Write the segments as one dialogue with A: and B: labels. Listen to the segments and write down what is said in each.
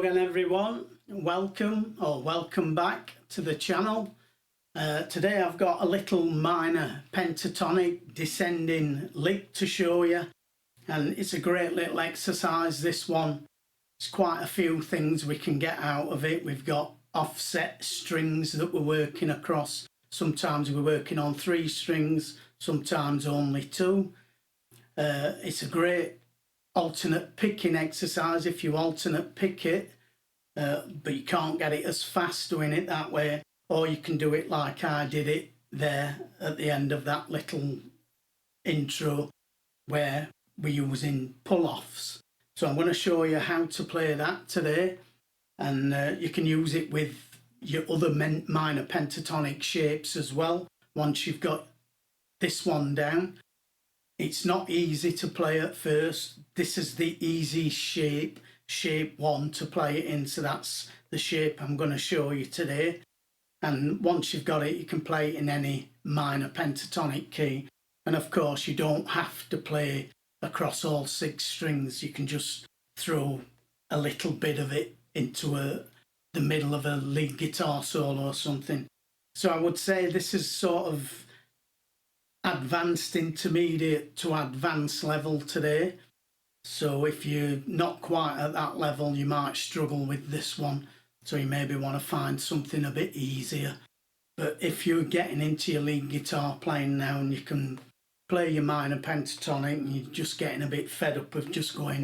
A: again everyone, welcome back to the channel. Today I've got a little minor pentatonic descending lick to show you, and it's a great little exercise, this one. There's quite a few things we can get out of it. We've got offset strings that we're working across. Sometimes we're working on 3 strings, sometimes only 2. It's a great alternate picking exercise if you alternate pick it, but you can't get it as fast doing it that way, or you can do it like I did it there at the end of that little intro where we're using pull-offs. So I'm going to show you how to play that today, and you can use it with your other minor pentatonic shapes as well once you've got this one down. It's not easy to play at first. This is the easy shape 1 to play it in, so that's the shape I'm going to show you today. And once you've got it, you can play it in any minor pentatonic key. And of course you don't have to play across all 6 strings. You can just throw a little bit of it into the middle of a lead guitar solo or something. So I would say this is sort of advanced intermediate to advanced level today. So if you're not quite at that level, you might struggle with this one. So you maybe want to find something a bit easier. But if you're getting into your lead guitar playing now and you can play your minor pentatonic and you're just getting a bit fed up of just going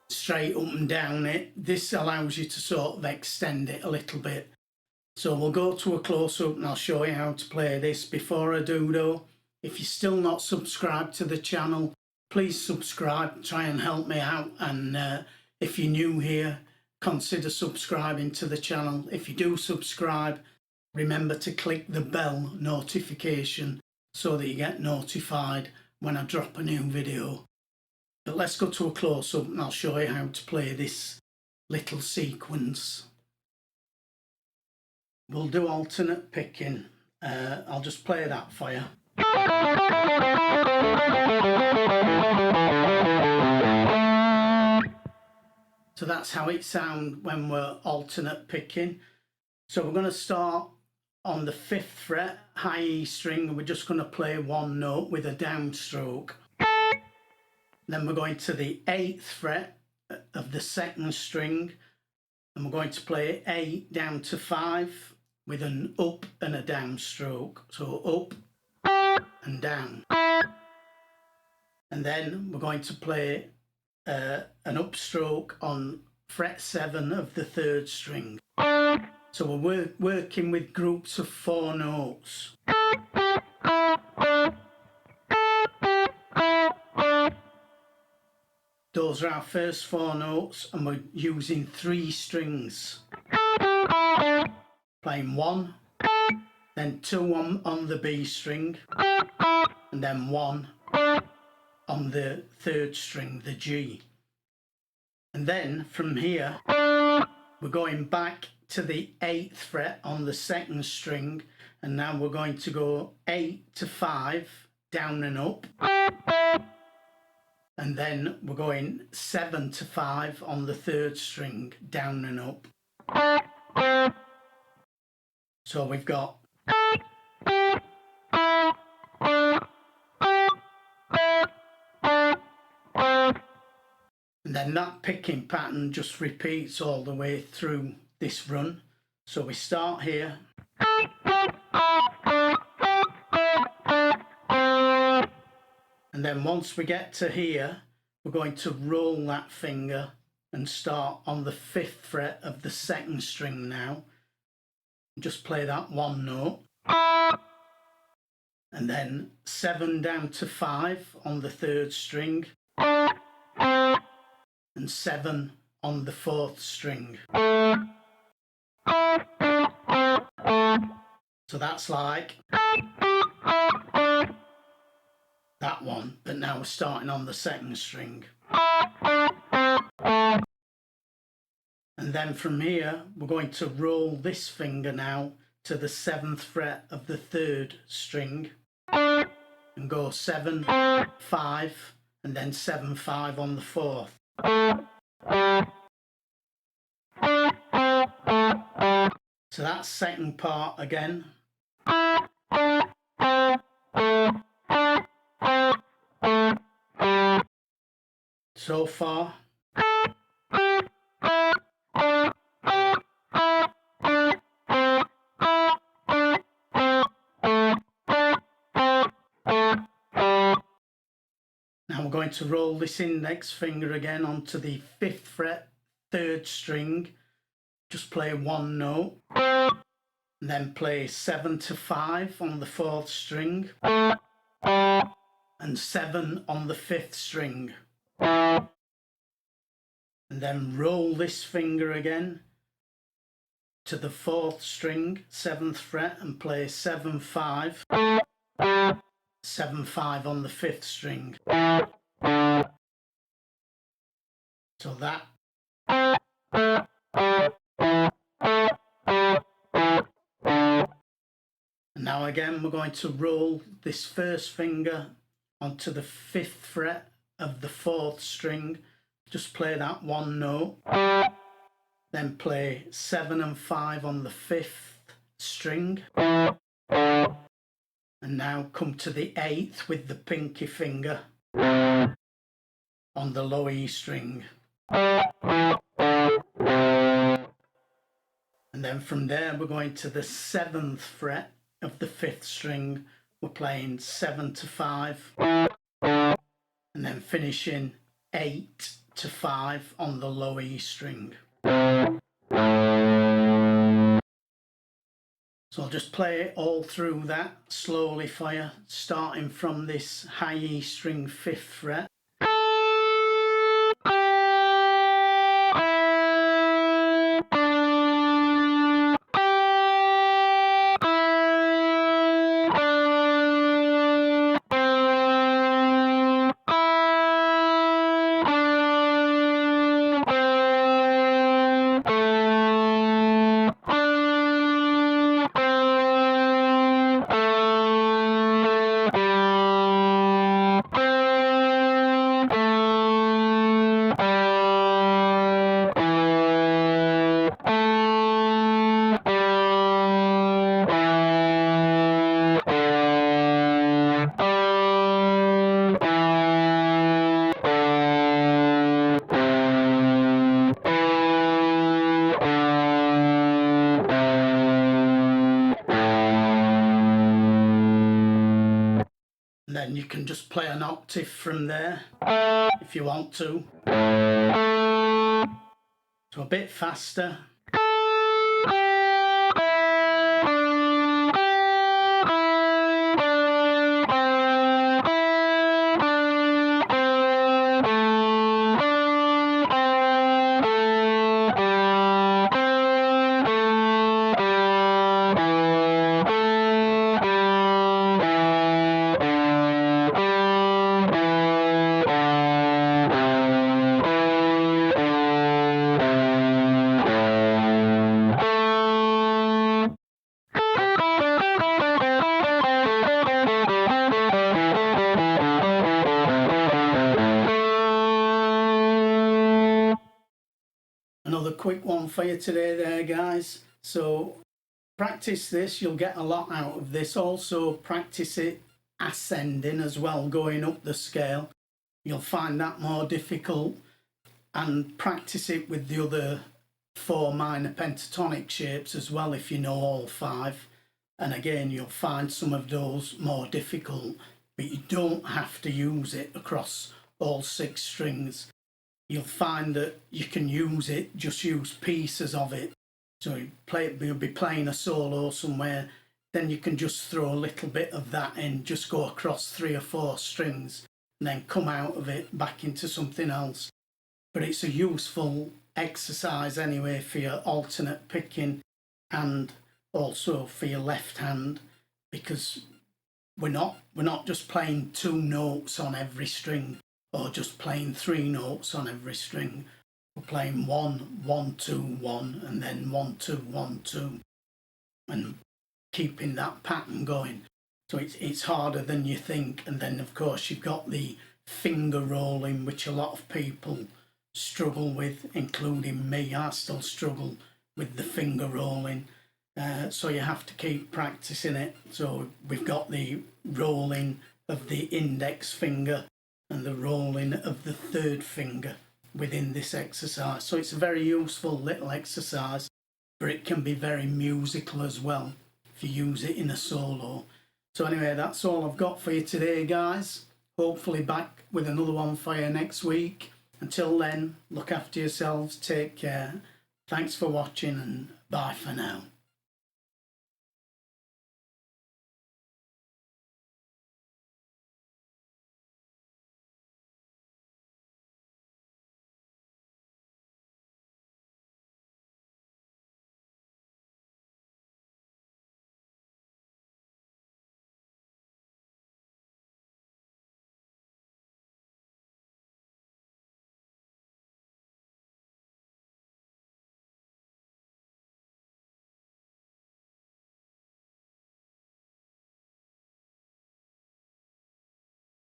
A: straight up and down it, this allows you to sort of extend it a little bit. So we'll go to a close-up and I'll show you how to play this. Before I do though, if you're still not subscribed to the channel, please subscribe, try and help me out. And if you're new here, consider subscribing to the channel. If you do subscribe, remember to click the bell notification so that you get notified when I drop a new video. But let's go to a close-up and I'll show you how to play this little sequence. We'll do alternate picking. I'll just play that for you. So that's how it sounds when we're alternate picking. So we're going to start on the 5th fret, high E string, and we're just going to play 1 note with a downstroke. Then we're going to the 8th fret of the 2nd string, and we're going to play 8 down to 5 with an up and a downstroke. So up and down. And then we're going to play an upstroke on fret 7 of the 3rd string. So we're working with groups of 4 notes. Those are our first 4 notes, and we're using 3 strings. Playing 1, then 2 on the B string, and then 1 on the 3rd string, the G. And then from here we're going back to the 8th fret on the 2nd string, and now we're going to go 8 to 5 down and up, and then we're going 7 to 5 on the 3rd string down and up. So we've got and then that picking pattern just repeats all the way through this run. So we start here, and then once we get to here, we're going to roll that finger and start on the 5th fret of the 2nd string now. Just play that 1 note, and then 7 down to 5 on the 3rd string, and 7 on the 4th string. So that's like that one, but now we're starting on the 2nd string. And then from here we're going to roll this finger now to the 7th fret of the 3rd string and go 7, 5, and then 7, 5 on the 4th. So that's second part again. So far. Now we're going to roll this index finger again onto the 5th fret, 3rd string. Just play one note, and then play 7 to 5 on the 4th string, and 7 on the 5th string. And then roll this finger again to the 4th string, 7th fret, and play 7 5, 7 5 on the 5th string. So that. And now again we're going to roll this first finger onto the 5th fret of the 4th string. Just play that one note, then play 7 and 5 on the 5th string, and now come to the 8th with the pinky finger on the low E string. And then from there we're going to the 7th fret of the 5th string. We're playing 7 to 5, and then finishing 8 to 5 on the low E string. So I'll just play it all through that slowly for you, starting from this high E string 5th fret. And then you can just play an octave from there if you want to. So a bit faster. Another quick one for you today there, guys. So practice this, you'll get a lot out of this. Also practice it ascending as well, going up the scale. You'll find that more difficult, and practice it with the other 4 minor pentatonic shapes as well if you know all 5. And again, you'll find some of those more difficult, but you don't have to use it across all 6 strings. You'll find that you can use it, just use pieces of it. So you'll be playing a solo somewhere, then you can just throw a little bit of that in, just go across 3 or 4 strings, and then come out of it back into something else. But it's a useful exercise anyway for your alternate picking, and also for your left hand, because we're not just playing 2 notes on every string, or just playing 3 notes on every string. We're playing 1 1 2 1, and then 1 2 1 2, and keeping that pattern going. So it's harder than you think. And then of course you've got the finger rolling, which a lot of people struggle with, including me. I still struggle with the finger rolling. so you have to keep practicing it. So we've got the rolling of the index finger and the rolling of the third finger within this exercise. So it's a very useful little exercise, but it can be very musical as well if you use it in a solo. So anyway, that's all I've got for you today, guys. Hopefully back with another one for you next week. Until then, look after yourselves, take care. Thanks for watching, and bye for now.